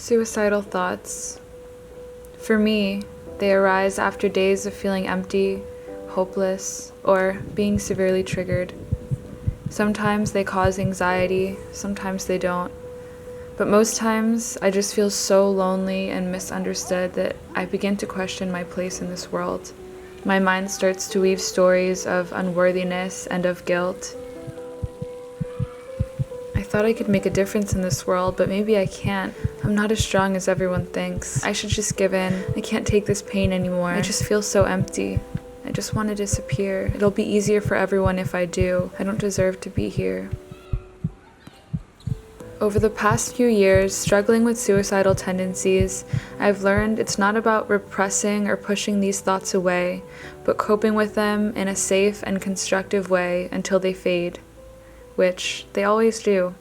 Suicidal thoughts. For me, they arise after days of feeling empty, hopeless, or being severely triggered. Sometimes they cause anxiety, sometimes they don't. But most times, I just feel so lonely and misunderstood that I begin to question my place in this world. My mind starts to weave stories of unworthiness and of guilt. I thought I could make a difference in this world, but maybe I can't. I'm not as strong as everyone thinks. I should just give in. I can't take this pain anymore. I just feel so empty. I just want to disappear. It'll be easier for everyone if I do. I don't deserve to be here. Over the past few years, struggling with suicidal tendencies, I've learned it's not about repressing or pushing these thoughts away, but coping with them in a safe and constructive way until they fade, which they always do.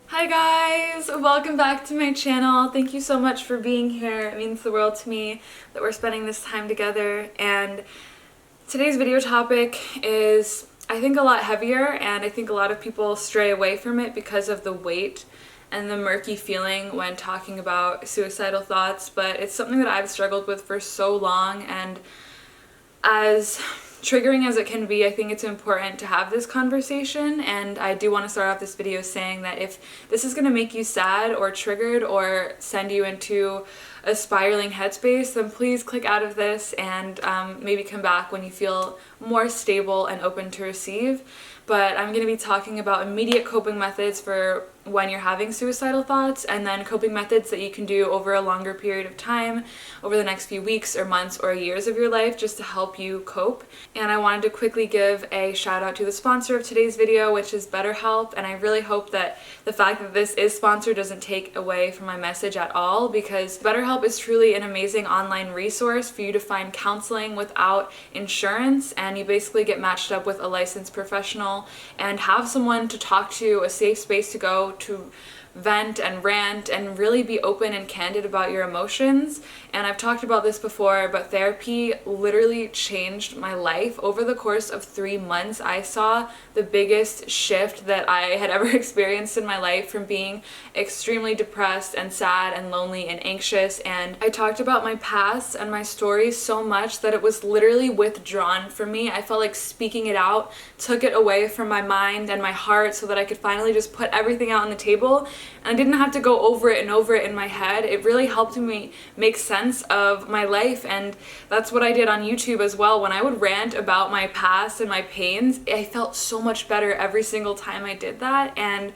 Hi guys! Welcome back to my channel. Thank you so much for being here. It means the world to me that we're spending this time together, and today's video topic is I think a lot heavier, and I think a lot of people stray away from it because of the weight and the murky feeling when talking about suicidal thoughts, but it's something that I've struggled with for so long, and as triggering as it can be, I think it's important to have this conversation. And I do want to start off this video saying that if this is going to make you sad or triggered or send you into a spiraling headspace, then please click out of this and maybe come back when you feel more stable and open to receive. But I'm going to be talking about immediate coping methods for when you're having suicidal thoughts, and then coping methods that you can do over a longer period of time, over the next few weeks or months or years of your life, just to help you cope. And I wanted to quickly give a shout out to the sponsor of today's video, which is BetterHelp, and I really hope that the fact that this is sponsored doesn't take away from my message at all, because BetterHelp is truly an amazing online resource for you to find counseling without insurance, and you basically get matched up with a licensed professional and have someone to talk to, a safe space to go to vent and rant and really be open and candid about your emotions. And I've talked about this before, but therapy literally changed my life. Over the course of 3 months, I saw the biggest shift that I had ever experienced in my life, from being extremely depressed and sad and lonely and anxious. And I talked about my past and my stories so much that it was literally withdrawn from me. I felt like speaking it out took it away from my mind and my heart so that I could finally just put everything out on the table. And I didn't have to go over it and over it in my head. It really helped me make sense of my life, and that's what I did on YouTube as well. When I would rant about my past and my pains, I felt so much better every single time I did that, and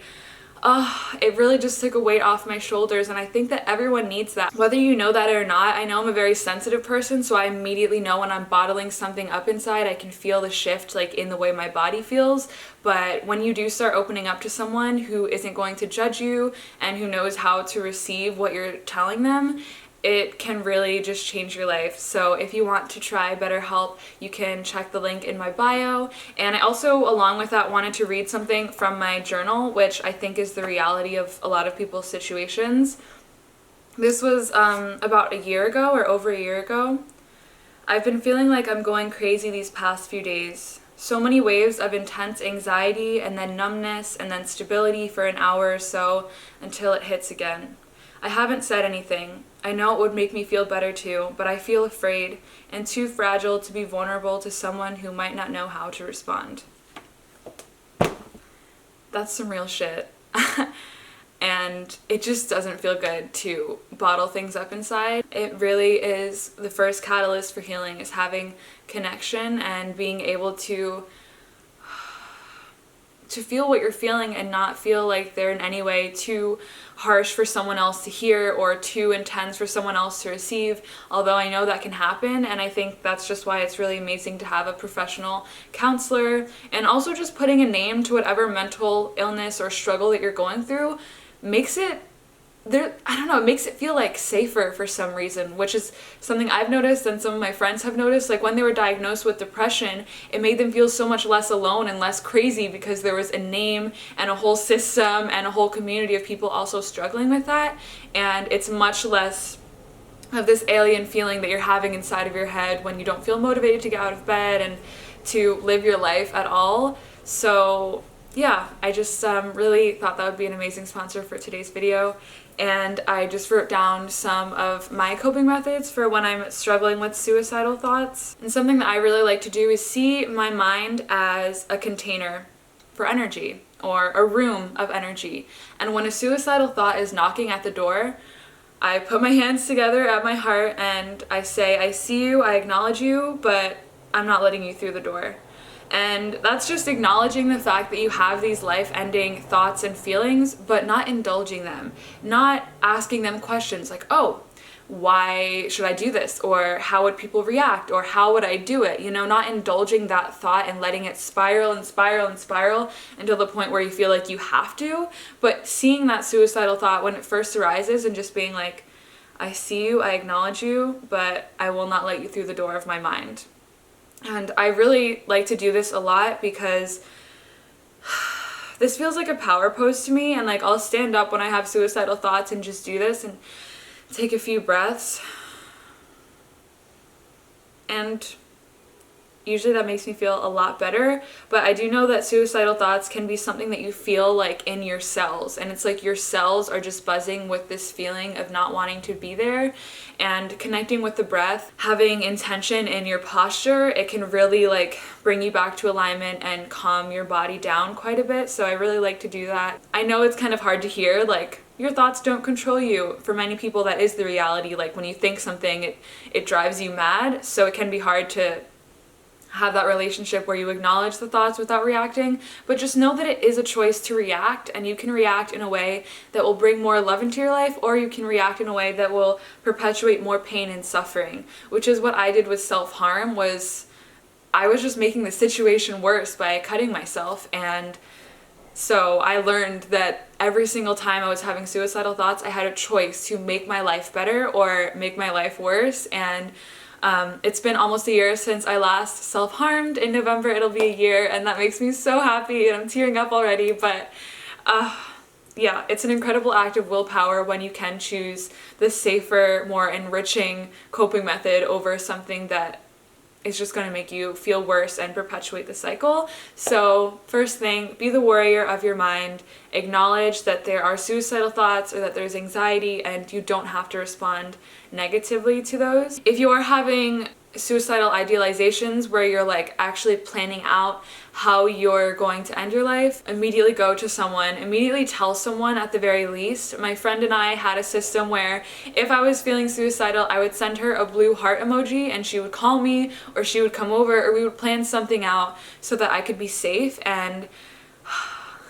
it really just took a weight off my shoulders, and I think that everyone needs that. Whether you know that or not, I know I'm a very sensitive person, so I immediately know when I'm bottling something up inside. I can feel the shift like in the way my body feels. But when you do start opening up to someone who isn't going to judge you and who knows how to receive what you're telling them, it can really just change your life. So if you want to try BetterHelp, you can check the link in my bio. And I also, along with that, wanted to read something from my journal, which I think is the reality of a lot of people's situations. This was about a year ago or over a year ago. I've been feeling like I'm going crazy these past few days. So many waves of intense anxiety, and then numbness, and then stability for an hour or so until it hits again. I haven't said anything. I know it would make me feel better too, but I feel afraid and too fragile to be vulnerable to someone who might not know how to respond. That's some real shit. And it just doesn't feel good to bottle things up inside. It really is the first catalyst for healing, is having connection and being able to feel what you're feeling and not feel like they're in any way too harsh for someone else to hear or too intense for someone else to receive, although I know that can happen. And I think that's just why it's really amazing to have a professional counselor, and also just putting a name to whatever mental illness or struggle that you're going through makes it it makes it feel like safer for some reason, which is something I've noticed and some of my friends have noticed. Like when they were diagnosed with depression, it made them feel so much less alone and less crazy because there was a name and a whole system and a whole community of people also struggling with that. And it's much less of this alien feeling that you're having inside of your head when you don't feel motivated to get out of bed and to live your life at all. So yeah, I just really thought that would be an amazing sponsor for today's video. and I just wrote down some of my coping methods for when I'm struggling with suicidal thoughts. And something that I really like to do is see my mind as a container for energy, or a room of energy. And when a suicidal thought is knocking at the door, I put my hands together at my heart and I say, I see you, I acknowledge you, but I'm not letting you through the door. And that's just acknowledging the fact that you have these life-ending thoughts and feelings, but not indulging them. Not asking them questions like, oh, why should I do this? Or how would people react? Or how would I do it? Not indulging that thought and letting it spiral and spiral and spiral until the point where you feel like you have to. But seeing that suicidal thought when it first arises and just being like, I see you, I acknowledge you, but I will not let you through the door of my mind. And I really like to do this a lot because this feels like a power pose to me, and like I'll stand up when I have suicidal thoughts and just do this and take a few breaths, and usually that makes me feel a lot better. But I do know that suicidal thoughts can be something that you feel like in your cells, and it's like your cells are just buzzing with this feeling of not wanting to be there. And connecting with the breath, having intention in your posture, it can really like bring you back to alignment and calm your body down quite a bit. So I really like to do that. I know it's kind of hard to hear, like, your thoughts don't control you. For many people, that is the reality. Like when you think something, it drives you mad. So it can be hard to have that relationship where you acknowledge the thoughts without reacting, but just know that it is a choice to react, and you can react in a way that will bring more love into your life, or you can react in a way that will perpetuate more pain and suffering, which is what I did with self-harm. Was I was just making the situation worse by cutting myself. And so I learned that every single time I was having suicidal thoughts, I had a choice to make my life better or make my life worse. And it's been almost a year since I last self-harmed. In November it'll be a year, and that makes me so happy, and I'm tearing up already. But yeah, it's an incredible act of willpower when you can choose the safer, more enriching coping method over something that is just going to make you feel worse and perpetuate the cycle. So first thing, be the warrior of your mind. Acknowledge that there are suicidal thoughts or that there's anxiety, and you don't have to respond negatively to those. If you are having suicidal idealizations where you're like actually planning out how you're going to end your life, immediately go to someone, immediately tell someone at the very least. My friend and I had a system where if I was feeling suicidal, I would send her a blue heart emoji and she would call me, or she would come over, or we would plan something out so that I could be safe. And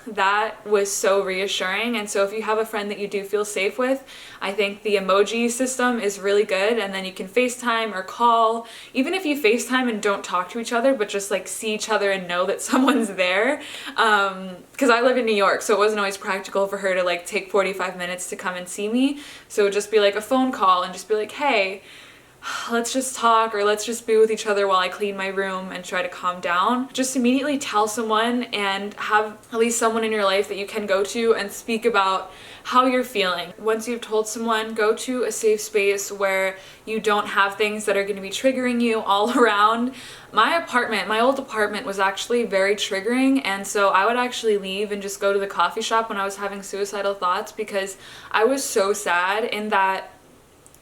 that was so reassuring. And so if you have a friend that you do feel safe with, I think the emoji system is really good. And then you can FaceTime or call, even if you FaceTime and don't talk to each other, but just like see each other and know that someone's there. Because I live in New York, so it wasn't always practical for her to like take 45 minutes to come and see me. So it would just be like a phone call and just be like, hey, let's just talk, or let's just be with each other while I clean my room and try to calm down. Just immediately tell someone, and have at least someone in your life that you can go to and speak about how you're feeling. Once you've told someone, go to a safe space where you don't have things that are going to be triggering you all around. My old apartment was actually very triggering, and so I would actually leave and just go to the coffee shop when I was having suicidal thoughts, because I was so sad in that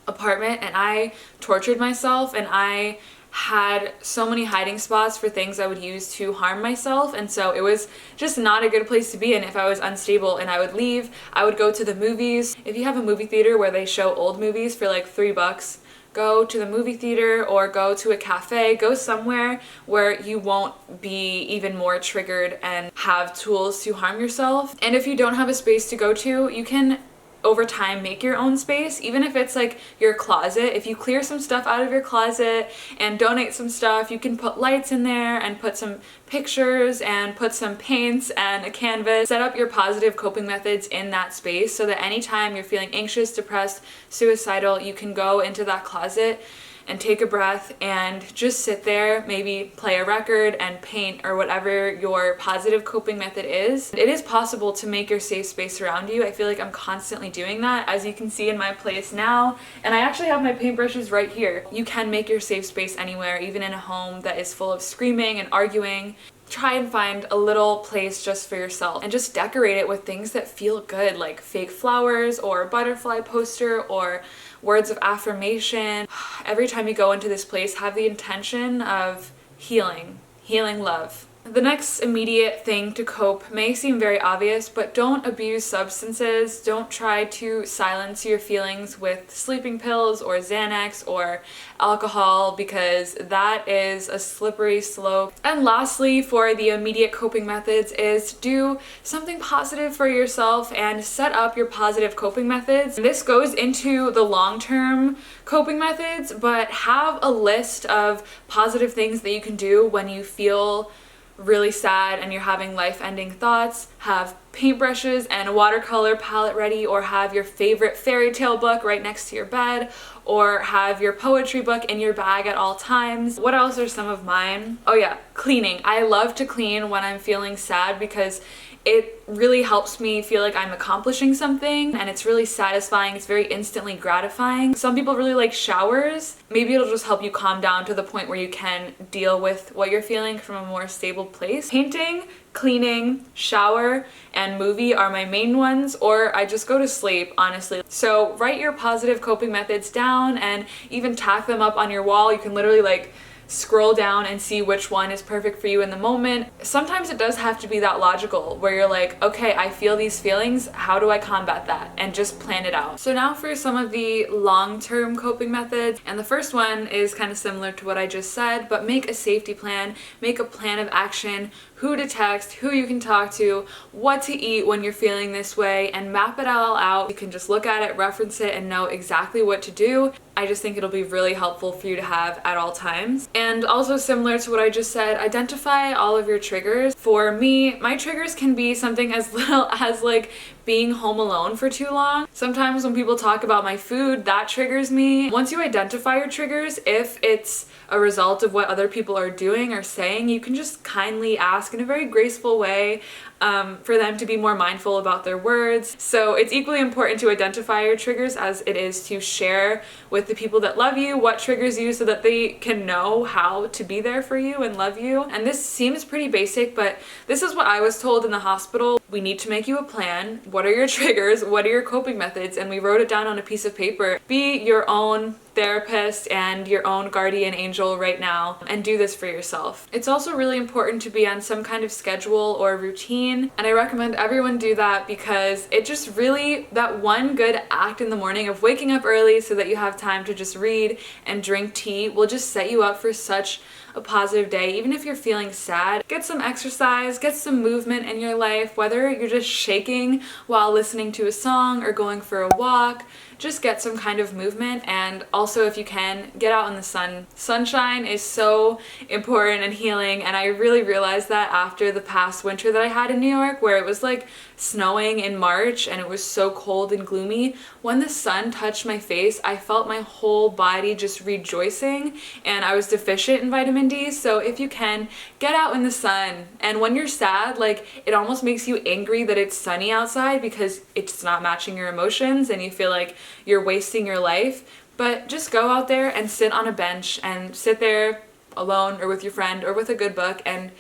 apartment and I tortured myself, and I had so many hiding spots for things I would use to harm myself. And so it was just not a good place to be in if I was unstable. And I would leave, I would go to the movies. If you have a movie theater where they show old movies for like $3, go to the movie theater or go to a cafe. Go somewhere where you won't be even more triggered and have tools to harm yourself. And if you don't have a space to go to, you can over time make your own space, even if it's like your closet. If you clear some stuff out of your closet and donate some stuff, you can put lights in there and put some pictures and put some paints and a canvas. Set up your positive coping methods in that space so that anytime you're feeling anxious, depressed, suicidal, you can go into that closet and take a breath and just sit there, maybe play a record and paint, or whatever your positive coping method is. It is possible to make your safe space around you. I feel like I'm constantly doing that, as you can see in my place now. And I actually have my paintbrushes right here. You can make your safe space anywhere, even in a home that is full of screaming and arguing. try and find a little place just for yourself and just decorate it with things that feel good, like fake flowers or a butterfly poster or words of affirmation. Every time you go into this place, have the intention of healing love. The next immediate thing to cope may seem very obvious, but don't abuse substances. Don't try to silence your feelings with sleeping pills or Xanax or alcohol, because that is a slippery slope. And lastly, for the immediate coping methods, is do something positive for yourself and set up your positive coping methods. This goes into the long-term coping methods, but have a list of positive things that you can do when you feel really sad and you're having life-ending thoughts. Have paintbrushes and a watercolor palette ready, or have your favorite fairy tale book right next to your bed, or have your poetry book in your bag at all times. What else are some of mine? Oh yeah, cleaning. I love to clean when I'm feeling sad because it really helps me feel like I'm accomplishing something, and it's really satisfying. It's very instantly gratifying. Some people really like showers. Maybe it'll just help you calm down to the point where you can deal with what you're feeling from a more stable place. Painting, cleaning, shower, and movie are my main ones, or I just go to sleep, honestly. So write your positive coping methods down and even tack them up on your wall. You can literally like scroll down and see which one is perfect for you in the moment. Sometimes it does have to be that logical, where you're like, okay, I feel these feelings, how do I combat that? And just plan it out. So now for some of the long-term coping methods, and the first one is kind of similar to what I just said, but make a safety plan, make a plan of action, who to text, who you can talk to, what to eat when you're feeling this way, and map it all out. You can just look at it, reference it, and know exactly what to do. I just think it'll be really helpful for you to have at all times. And also similar to what I just said, identify all of your triggers. For me, my triggers can be something as little as like being home alone for too long. Sometimes when people talk about my food, that triggers me. Once you identify your triggers, if it's a result of what other people are doing or saying, you can just kindly ask in a very graceful way for them to be more mindful about their words. So it's equally important to identify your triggers as it is to share with the people that love you what triggers you, so that they can know how to be there for you and love you. And this seems pretty basic, but this is what I was told in the hospital. We need to make you a plan. What are your triggers? What are your coping methods? And we wrote it down on a piece of paper. Be your own therapist and your own guardian angel right now, and do this for yourself. It's also really important to be on some kind of schedule or routine, and I recommend everyone do that, because it just really, that one good act in the morning of waking up early so that you have time to just read and drink tea will just set you up for such a positive day. Even if you're feeling sad, get some exercise, get some movement in your life, whether you're just shaking while listening to a song or going for a walk. Just get some kind of movement, and also if you can, get out in the sun. Sunshine is so important and healing, and I really realized that after the past winter that I had in New York, where it was like snowing in March and it was so cold and gloomy. When the sun touched my face, I felt my whole body just rejoicing, and I was deficient in vitamin D. So if you can, get out in the sun. And when you're sad, like, it almost makes you angry that it's sunny outside because it's not matching your emotions and you feel like you're wasting your life. But just go out there and sit on a bench and sit there alone or with your friend or with a good book and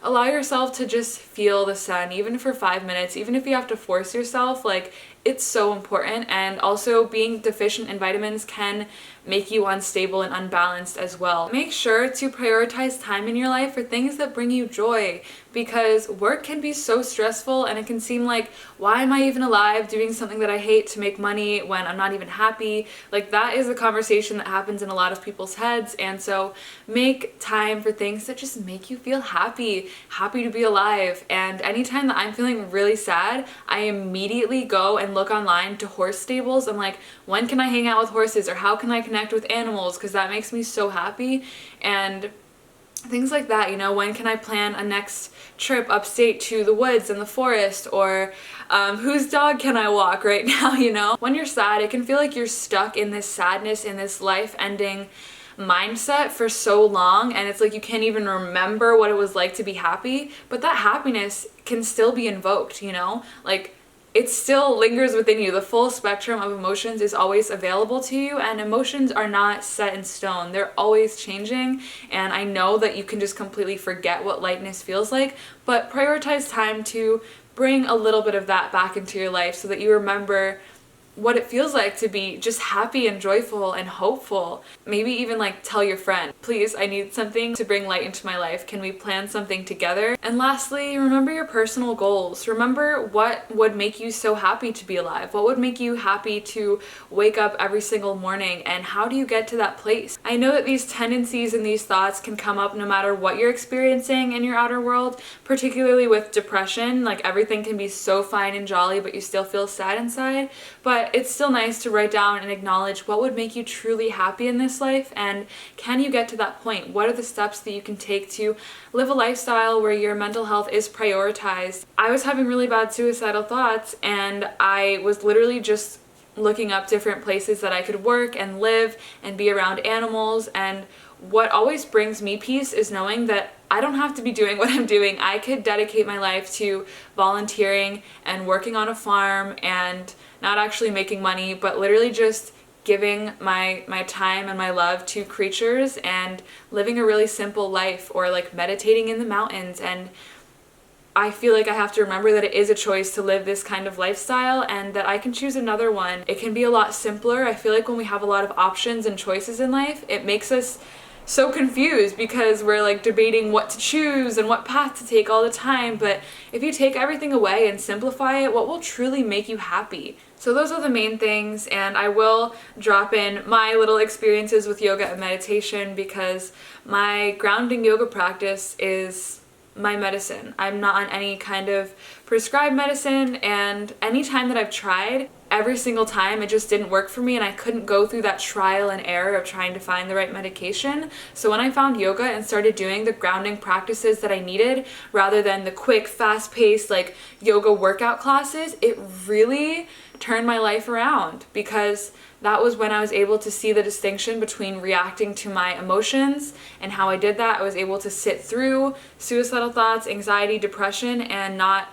allow yourself to just feel the sun, even for 5 minutes, even if you have to force yourself. Like, it's so important. And also, being deficient in vitamins can make you unstable and unbalanced as well. Make sure to prioritize time in your life for things that bring you joy, because work can be so stressful and it can seem like, why am I even alive doing something that I hate to make money when I'm not even happy? Like, that is a conversation that happens in a lot of people's heads. And so make time for things that just make you feel happy to be alive. And anytime that I'm feeling really sad, I immediately go and look online to horse stables. I'm like, when can I hang out with horses, or how can I connect with animals, because that makes me so happy. And things like that, you know, when can I plan a next trip upstate to the woods and the forest, or whose dog can I walk right now, you know? When you're sad, it can feel like you're stuck in this sadness, in this life-ending mindset for so long, and it's like you can't even remember what it was like to be happy, but that happiness can still be invoked, you know? Like, it still lingers within you. The full spectrum of emotions is always available to you, and emotions are not set in stone. They're always changing, and I know that you can just completely forget what lightness feels like, but prioritize time to bring a little bit of that back into your life so that you remember what it feels like to be just happy and joyful and hopeful. Maybe even like tell your friend, please, I need something to bring light into my life. Can we plan something together? And lastly, remember your personal goals. Remember what would make you so happy to be alive. What would make you happy to wake up every single morning, and how do you get to that place? I know that these tendencies and these thoughts can come up no matter what you're experiencing in your outer world, particularly with depression. Like, everything can be so fine and jolly, but you still feel sad inside. But it's still nice to write down and acknowledge what would make you truly happy in this life, and can you get to that point? What are the steps that you can take to live a lifestyle where your mental health is prioritized? I was having really bad suicidal thoughts, and I was literally just looking up different places that I could work and live and be around animals, and what always brings me peace is knowing that I don't have to be doing what I'm doing. I could dedicate my life to volunteering and working on a farm and not actually making money, but literally just giving my time and my love to creatures and living a really simple life, or like meditating in the mountains. And I feel like I have to remember that it is a choice to live this kind of lifestyle, and that I can choose another one. It can be a lot simpler. I feel like when we have a lot of options and choices in life, it makes us so confused because we're like debating what to choose and what path to take all the time. But if you take everything away and simplify it, what will truly make you happy? So those are the main things, and I will drop in my little experiences with yoga and meditation because my grounding yoga practice is my medicine. I'm not on any kind of prescribed medicine, and any time that I've tried, every single time it just didn't work for me, and I couldn't go through that trial and error of trying to find the right medication. So when I found yoga and started doing the grounding practices that I needed rather than the quick, fast-paced like yoga workout classes, it really turned my life around, because that was when I was able to see the distinction between reacting to my emotions and how I did that. I was able to sit through suicidal thoughts, anxiety, depression, and not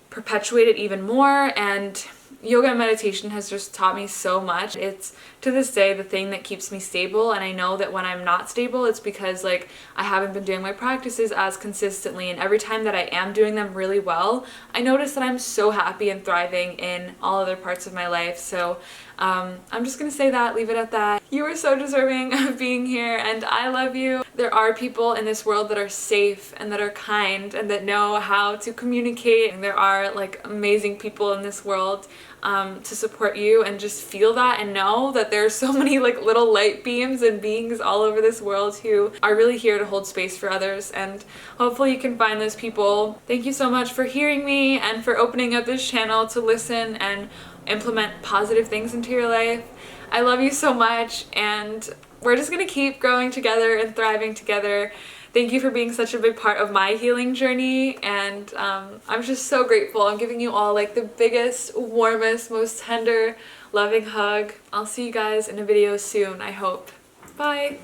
perpetuate it even more. And yoga and meditation has just taught me so much. It's, to this day, the thing that keeps me stable, and I know that when I'm not stable, it's because like I haven't been doing my practices as consistently, and every time that I am doing them really well, I notice that I'm so happy and thriving in all other parts of my life. So I'm just gonna say that, leave it at that. You are so deserving of being here, and I love you. There are people in this world that are safe and that are kind and that know how to communicate, and there are like amazing people in this world to support you, and just feel that and know that there are so many like little light beams and beings all over this world who are really here to hold space for others, and hopefully you can find those people. Thank you so much for hearing me and for opening up this channel to listen and implement positive things into your life. I love you so much, and we're just gonna keep growing together and thriving together. Thank you for being such a big part of my healing journey, and I'm just so grateful. I'm giving you all like the biggest, warmest, most tender, loving hug. I'll see you guys in a video soon, I hope. Bye!